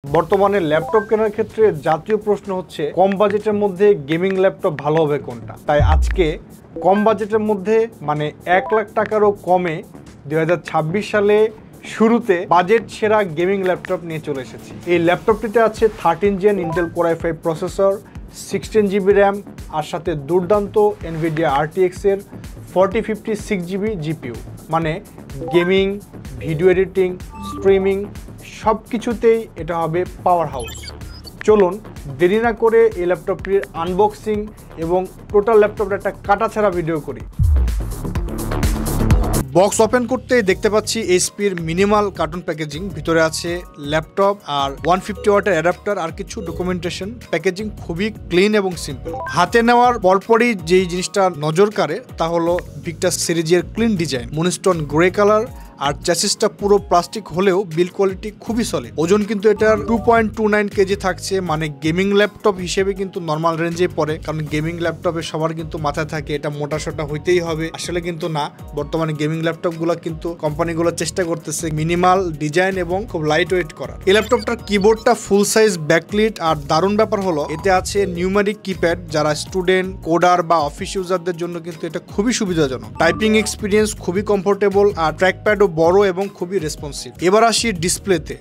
বর্তমানে ল্যাপটপ কেনার ক্ষেত্রে জাতীয় প্রশ্ন হচ্ছে কম বাজেটের মধ্যে গেমিং ল্যাপটপ ভালো হবে কোনটা। তাই আজকে কম বাজেটের মধ্যে মানে 1 লাখ টাকারও কমে 2026 সালে শুরুতে বাজেট সেরা গেমিং ল্যাপটপ নিয়ে চলে এসেছি। এই ল্যাপটপটিতে আছে 13 gen Intel core i5 processor, 16 GB RAM আর সাথে দুর্দান্ত এনভিডিয়া RTX এর 4050 6GB GPU। মানে গেমিং, ভিডিও এডিটিং, স্ট্রিমিং সব কিছুতেই এটা হবে পাওয়ার হাউস। চলুন দেরি না করে এই ল্যাপটপটির আনবক্সিং এবং টোটাল ল্যাপটপটা একটা কাটাছাড়া ভিডিও করি। বক্স ওপেন করতে দেখতে পাচ্ছি এইচপির মিনিমাল কার্টুন প্যাকেজিং, ভিতরে আছে ল্যাপটপ আর 150 ওয়াটের অ্যাডাপ্টার আর কিছু ডকুমেন্টেশন। প্যাকেজিং খুবই ক্লিন এবং সিম্পল। হাতে নেওয়ার পরপরই যেই জিনিসটা নজর কাড়ে তা হলো ভিক্টাস সিরিজের ক্লিন ডিজাইন, মনিস্টোন গ্রে কালার আর চ্যাসিসটা পুরো প্লাস্টিক হলেও বিল্ড কোয়ালিটি খুবই সলিড। ওজন কিন্তু এটার 2.29 কেজি থাকছে, মানে গেমিং ল্যাপটপ হিসেবে কিন্তু নর্মাল রেঞ্জে পড়ে। কারণ গেমিং ল্যাপটপে সবার কিন্তু মাথায় থাকে এটা মোটা সোটা হইতেই হবে, আসলে কিন্তু না। বর্তমানে গেমিং ল্যাপটপগুলো কিন্তু কোম্পানিগুলো চেষ্টা করতেছে মিনিমাল ডিজাইন এবং খুব লাইট ওয়েট করা। এই ল্যাপটপটার কিবোর্ডটা ফুল সাইজ ব্যাকলিট আর দারুণ ব্যাপার হলো এতে আছে নিউমেরিক কিপ্যাড। যারা স্টুডেন্ট, কোডার বা অফিস ইউজারদের জন্য কিন্তু এটা খুবই সুবিধাজনক। টাইপিং এক্সপিরিয়েন্স খুবই কমফোর্টেবল আর ট্র্যাকপ্যাডও বড় এবং খুবই রেসপন্সিভ। এবার আসি ডিসপ্লেতে,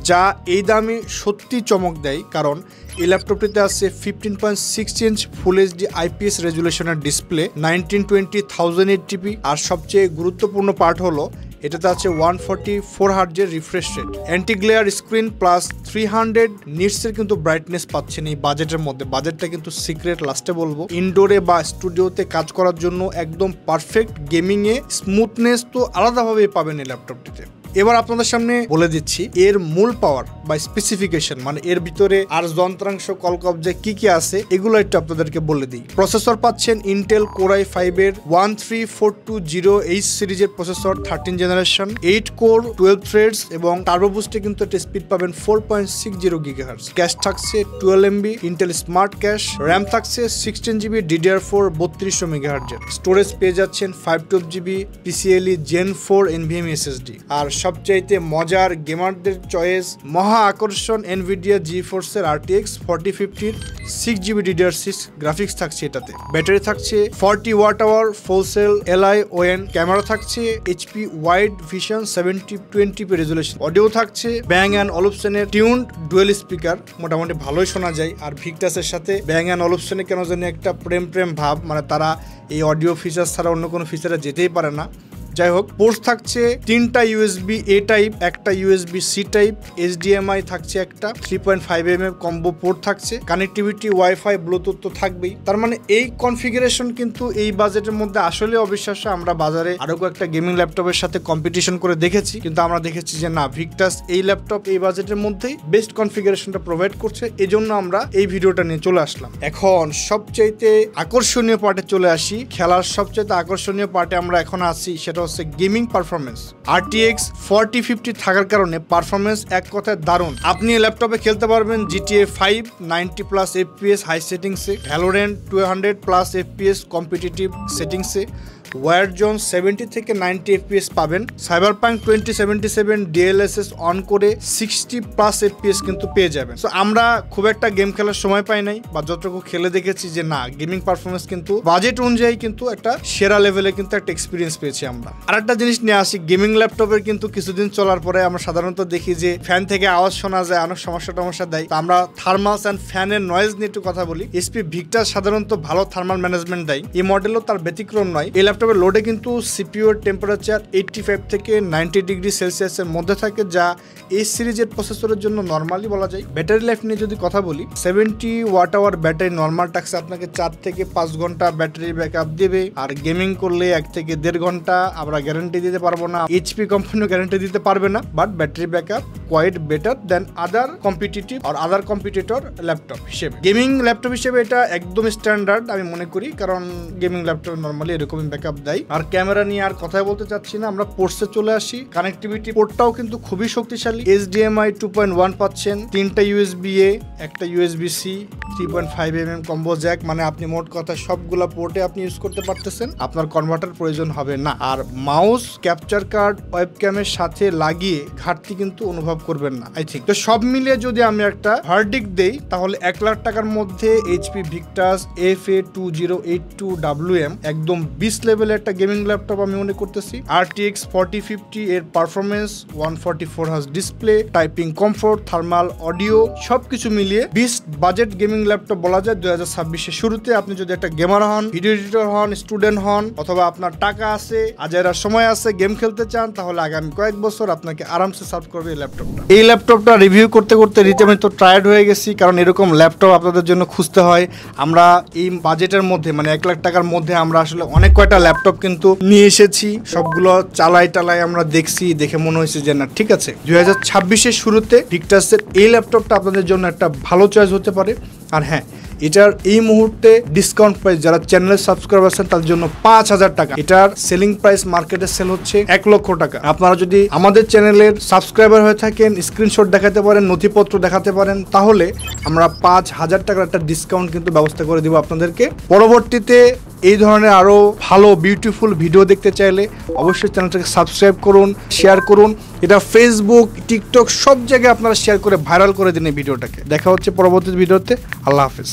যা এই দামে সত্যি চমক দেয়। কারণ এই ল্যাপটপটিতে আছে 15.6 ইঞ্চ ফুল এইচডি IPS রেজুলেশনের ডিসপ্লে, 1920 1080p আর সবচেয়ে গুরুত্বপূর্ণ পার্ট হলো এটাতে আছে 144 হার্জের refresh rate, anti glare screen plus 300 নিটসের কিন্তু ব্রাইটনেস পাচ্ছেন এই বাজেটের মধ্যে। বাজেটটা কিন্তু সিক্রেট, লাস্টে বলবো। ইনডোরে বা স্টুডিওতে কাজ করার জন্য একদম পারফেক্ট। গেমিংয়ে স্মুথনেস তো আলাদাভাবেই পাবেন এই ল্যাপটপটিতে। এবার আপনাদের সামনে বলে দিচ্ছি এর মূল পাওয়ার বা স্পেসিফিকেশন, মানে এর ভিতরে আর যন্ত্রাংশ কলকবজা কি কি আছে এগুলো একটু আপনাদেরকে বলে দিই। প্রসেসর পাচ্ছেন ইন্টেল কোর i5 এর 13420H সিরিজের প্রসেসর, 13 জেনারেশন, 8 কোর 12 থ্রেডস এবং টার্বো বুস্টে কিন্তু একটা স্পিড পাবেন 4.60 GHz। ক্যাশ থাকছে 12 MB Intel smart cash, RAM থাকছে 16 GB DDR4 3200 MHz। স্টোরেজ পেয়ে যাচ্ছেন 512 GB PCIe Gen 4 NVMe SSD। আর সবচাইতে মজার গেমারদের চয়েস মহা আকর্ষণ এনভিডিয়া GeForce এর RTX 4050 6GB DDR6 গ্রাফিক্স থাকছে এটাতে। ব্যাটারি থাকছে 40 Wh ফুল সেল LiON। ক্যামেরা থাকছে HP wide vision 7020p resolution. Audio থাকছে ব্যাং অ্যান্ড অলিপসনের টিউনড ডুয়েল স্পিকার, মোটামুটি ভালোই শোনা যায়। আর ভিক্টাসের সাথে ব্যাং অ্যান্ড অলিপসনে কেন জানি একটা প্রেম ভাব, মানে তারা এই অডিও ফিচার ছাড়া অন্য কোনো ফিচারে যেতেই পারে না। যাই হোক, পোর্টস থাকছে 3টা USB A টাইপ, একটা USB C টাইপ, HDMI থাকছে একটা, 3.5mm কম্বো পোর্ট থাকছে, কানেক্টিভিটি ওয়াইফাই ব্লুটুথ তো থাকবেই। তার মানে এই কনফিগারেশন কিন্তু এই বাজেটের মধ্যে আসলে অবিশ্বাস্য। আমরা বাজারে আরো কয়েকটা গেমিং ল্যাপটপের সাথে কম্পিটিশন করে দেখেছি, কিন্তু আমরা দেখেছি যে না, ভিক্টাস এই ল্যাপটপ এই বাজেটের মধ্যেই বেস্ট কনফিগারেশনটা প্রোভাইড করছে। এজন্য আমরা এই ভিডিওটা নিয়ে চলে আসলাম। এখন সবচাইতে আকর্ষণীয় পার্টে চলে আসি। খেলার সবচাইতে আকর্ষণীয় পার্টে আমরা এখন আছি, সেটা গেমিং পারফরমেন্স। RTX 4050 থাকার কারণে পারফরমেন্স এক কথায় দারুণ। আপনি ল্যাপটপে খেলতে পারবেন GTA 5 90+ FPS হাই সেটিংসে, ভ্যালোরেন্ট 200+ FPS কম্পিটিটিভ সেটিংসে, ওয়ারজোন 70 থেকে 90 FPS পাবেন। সাইবারপাঙ্ক 2077 DLSS অন করে 60+ FPS কিন্তু পেয়ে যাবেন। সো আমরা খুব একটা গেম খেলার সময় পাই নাই, বা যতটুকু খেলে দেখেছি যে না, গেমিং পারফরমেন্স কিন্তু বাজেট অনুযায়ী কিন্তু একটা সেরা লেভেলে কিন্তু একটা এক্সপিরিয়েন্স পেয়েছি আমরা। আর একটা জিনিস নিয়ে আসি, গেমিং ল্যাপটপের কিন্তু কিছুদিন চলার পরে আমরা সাধারণত দেখি যে ফ্যান থেকে আওয়াজ শোনা যায়, অনেক সমস্যা দেয়। তো আমরা থার্মালস অ্যান্ড ফ্যানের নয়েজ নিয়ে একটু কথা বলি। HP ভিক্টাস সাধারণত ভালো থার্মাল ম্যানেজমেন্ট দেয়, এই মডেলও তার ব্যতিক্রম নয়। এই ল্যাপটপের লোডে কিন্তু CPU এর টেম্পারেচার 85 থেকে 90 ডিগ্রি সেলসিয়াসের মধ্যে থাকে, যা এই সিরিজের প্রসেসরের জন্য নরমালি বলা যায়। ব্যাটারি লাইফ নিয়ে যদি কথা বলি, 70 Wh ব্যাটারি নরমাল টাক্সে আপনাকে 4 থেকে 5 ঘন্টা ব্যাটারি ব্যাকআপ দেবে। আর গেমিং করলে 1 থেকে 1.5 ঘন্টা আমরা গ্যারান্টি দিতে পারবো না, HP কোম্পানিও গ্যারান্টি দিতে পারবে না, but battery backup quite better than other competitive আর আদার কম্পিটিটর ল্যাপটপ হিসেবে। গেমিং ল্যাপটপ হিসেবে এটা একদম স্ট্যান্ডার্ড আমি মনে করি, কারণ গেমিং ল্যাপটপ নরমালি এরকমই ব্যাকআপ ব্যাকআপ দেয়। আর ক্যামেরা নিয়ে আর কথাই বলতে চাচ্ছি না, আমরা পোর্টসে চলে আসি। কানেক্টিভিটি পোর্টটাও কিন্তু খুবই শক্তিশালী। HDMI 2.1 পাচ্ছেন, 3টা USB-A, একটা USB-C, 3.5mm কম্বো জ্যাক, মানে আপনি মোট কথা সবগুলা পোর্টে আপনি ইউজ করতে পারতেছেন, আপনার কনভার্টার প্রয়োজন হবে না। আর মাউস, ক্যাপচার কার্ড, ওয়েবক্যামের সাথে লাগিয়ে ঘাটতি কিন্তু অনুভব করবেন না আই থিঙ্ক। তো সব মিলিয়ে যদি আমি একটা ভার্ডিক্ট দেই তাহলে 1 লাখ টাকার মধ্যে HP Victus FA2082WM একদম 20 লেভেলের একটা গেমিং ল্যাপটপ আমি মনে করতেছি। RTX 4050 এর performance, 144 hertz display, typing comfort, thermal audio সবকিছু মিলিয়ে 20 বাজেট গেমিং ল্যাপটপ বলা যায় 2026 শুরুতে। আপনি যদি একটা গেমার হন, ভিডিও এডিটর হন, স্টুডেন্ট হন, অথবা আপনার টাকা আছে, আজাইরার সময় আছে, গেম খেলতে চান, তাহলে আগামী কয়েক বছর আপনাকে আরামসে সার্ভ করবে এই ল্যাপটপটা। এই ল্যাপটপটা রিভিউ করতে করতে রীতিমতো টায়ার্ড হয়ে গেছি, কারণ এরকম ল্যাপটপ আপনাদের জন্য খুঁজতে হয়। আমরা এই বাজেটের মধ্যে মানে 1 লাখ টাকার মধ্যে আমরা আসলে অনেক কয়টা ল্যাপটপ কিন্তু নিয়ে এসেছি, সবগুলো চালাই আমরা দেখছি, দেখে মনে হয়েছে যে না ঠিক আছে 2026 শুরুতে ভিক্টাসের এই ল্যাপটপটা আপনাদের জন্য একটা ভালো চয়েস হতে পারে। আর হ্যাঁ, এটার এই মুহূর্তে ডিসকাউন্ট প্রাইস যারা চ্যানেলের সাবস্ক্রাইবার আছেন তাদের জন্য 5000 টাকা। এটার সেলিং প্রাইস মার্কেটে সেল হচ্ছে 1 লক্ষ টাকা। আপনারা যদি আমাদের চ্যানেলের সাবস্ক্রাইবার হয়ে থাকেন, স্ক্রিনশট দেখাতে পারেন, নথিপত্র দেখাতে পারেন, তাহলে আমরা 5000 টাকার একটা ডিসকাউন্ট কিন্তু ব্যবস্থা করে দিব আপনাদেরকে। পরবর্তীতে এই ধরনের আরো ভালো বিউটিফুল ভিডিও দেখতে চাইলে অবশ্যই চ্যানেলটাকে সাবস্ক্রাইব করুন, শেয়ার করুন। এটা ফেসবুক, টিকটক সব জায়গায় আপনারা শেয়ার করে ভাইরাল করে দিন এই ভিডিওটাকে। দেখা হচ্ছে পরবর্তী ভিডিওতে। আল্লাহ হাফেজ।